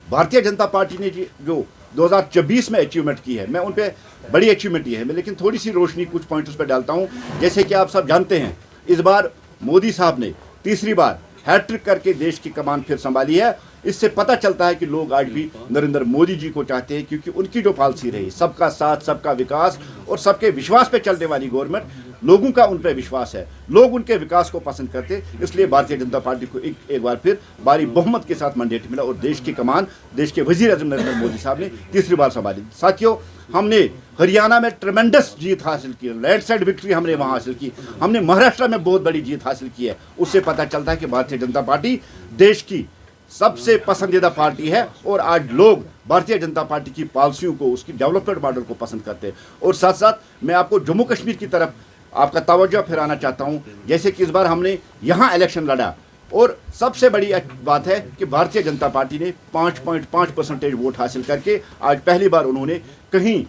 Bharatiya Janata party ने जो 2024 में अचीवमेंट की है, मैं उन पे बड़ी अचीवमेंट ये है, मैं लेकिन थोड़ी सी रोशनी कुछ पॉइंट्स पर डालता हूँ। जैसे कि आप सब जानते हैं, इस बार मोदी साहब ने तीसरी बार हैट्रिक करके देश की कमान फिर संभाली है। इससे पता चलता है कि लोग आज भी नरेंद्र मोदी जी को चाहते हैं, क्योंकि उनकी जो पॉलिसी रही, सबका साथ, सबका विकास और सबके विश्वास पे चलने वाली गवर्नमेंट, लोगों का उन पर विश्वास है, लोग उनके विकास को पसंद करते, इसलिए भारतीय जनता पार्टी को एक बार फिर भारी बहुमत के साथ मैंडेट मिला और देश की कमान देश के वजीर आजम नरेंद्र मोदी साहब ने तीसरी बार संभाली। साथियों, हमने हरियाणा में ट्रेमेंडस जीत हासिल की, लैंडस्लाइड विक्ट्री हमने वहां हासिल की, हमने महाराष्ट्र में बहुत बड़ी जीत हासिल की है। उससे पता चलता है कि भारतीय जनता पार्टी देश की सबसे पसंदीदा पार्टी है और आज लोग भारतीय जनता पार्टी की पॉलिसियों को, उसकी डेवलपमेंट मॉडल को पसंद करते हैं। और साथ साथ मैं आपको जम्मू कश्मीर की तरफ आपका तवज्जो फिराना चाहता हूं। जैसे कि इस बार हमने यहां इलेक्शन लड़ा और सबसे बड़ी बात है कि भारतीय जनता पार्टी ने 5.5% वोट हासिल करके आज पहली बार उन्होंने कहीं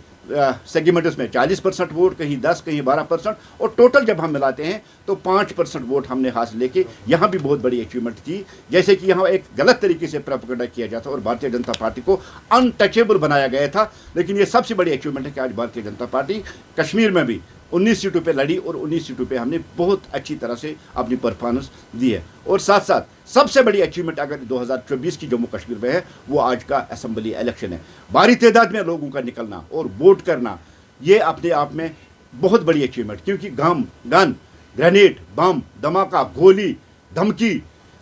सेगमेंट्स में 40% वोट, कहीं 10, कहीं 12%, और टोटल जब हम मिलाते हैं तो 5% वोट हमने हासिल लेके यहाँ भी बहुत बड़ी अचीवमेंट की। जैसे कि यहाँ एक गलत तरीके से प्रोपेगेंडा किया जाता और भारतीय जनता पार्टी को अनटचेबल बनाया गया था, लेकिन ये सबसे बड़ी अचीवमेंट है कि आज भारतीय जनता पार्टी कश्मीर में भी 19 सीटों पे लड़ी और 19 सीटों पे हमने बहुत अच्छी तरह से अपनी परफॉर्मेंस दी है। और साथ साथ सबसे बड़ी अचीवमेंट अगर 2024 की जम्मू कश्मीर में है, वो आज का असेंबली इलेक्शन है। भारी तादाद में लोगों का निकलना और वोट करना, ये अपने आप में बहुत बड़ी अचीवमेंट, क्योंकि गन, ग्रेनेड, बम, धमाका, गोली, धमकी,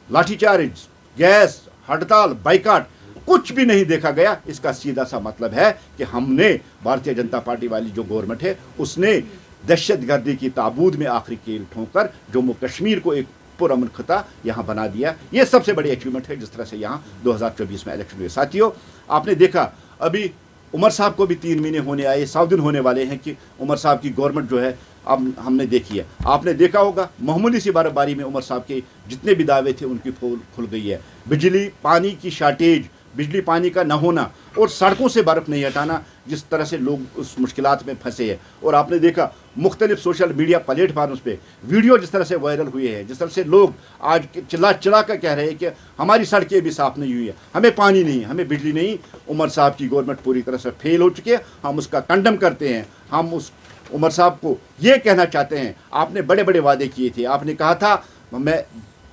लाठीचार्ज, गैस, हड़ताल, बाइकाट कुछ भी नहीं देखा गया। इसका सीधा सा मतलब है कि हमने, भारतीय जनता पार्टी वाली जो गवर्नमेंट है, उसने दहशतगर्दी की ताबूत में आखिरी कील ठोंकर जम्मू कश्मीर को एक पुरअमन खिता यहाँ बना दिया। ये सबसे बड़ी अचीवमेंट है जिस तरह से यहाँ 2024 में इलेक्शन हुए। साथियों, आपने देखा अभी उमर साहब को भी 3 महीने होने आए, 100 दिन होने वाले हैं कि उमर साहब की गवर्नमेंट जो है अब हमने देखी है। आपने देखा होगा मामूली सी बर्फबारी में उमर साहब के जितने भी दावे थे उनकी पोल खुल गई है। बिजली पानी की शार्टेज, बिजली पानी का न होना और सड़कों से बर्फ़ नहीं हटाना, जिस तरह से लोग उस मुश्किलात में फंसे हैं। और आपने देखा मुख्तलिफ सोशल मीडिया प्लेटफार्म्स पे वीडियो जिस तरह से वायरल हुए हैं, जिस तरह से लोग आज चिल्ला कर कह रहे हैं कि हमारी सड़कें भी साफ़ नहीं हुई है, हमें पानी नहीं, हमें बिजली नहीं। उमर साहब की गवर्नमेंट पूरी तरह से फेल हो चुकी है। हम उसका कंडम करते हैं। हम उस उमर साहब को ये कहना चाहते हैं, आपने बड़े बड़े वादे किए थे। आपने कहा था मैं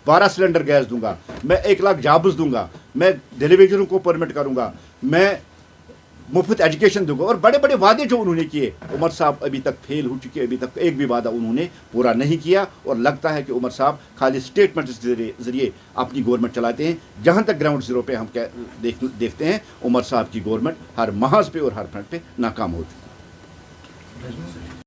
12 सिलेंडर गैस दूंगा, मैं 1 लाख जॉब्स दूंगा, मैं टेलीविजनों को परमिट करूंगा, मैं मुफ्त एजुकेशन दूंगा, और बड़े बड़े वादे जो उन्होंने किए, उमर साहब अभी तक फेल हो चुके हैं। अभी तक एक भी वादा उन्होंने पूरा नहीं किया और लगता है कि उमर साहब खाली स्टेटमेंट के जरिए अपनी गवर्नमेंट चलाते हैं। जहां तक ग्राउंड जीरो पे हम क्या देखते हैं, उमर साहब की गवर्नमेंट हर महाज पे और हर फ्रंट पे नाकाम हो चुकी है।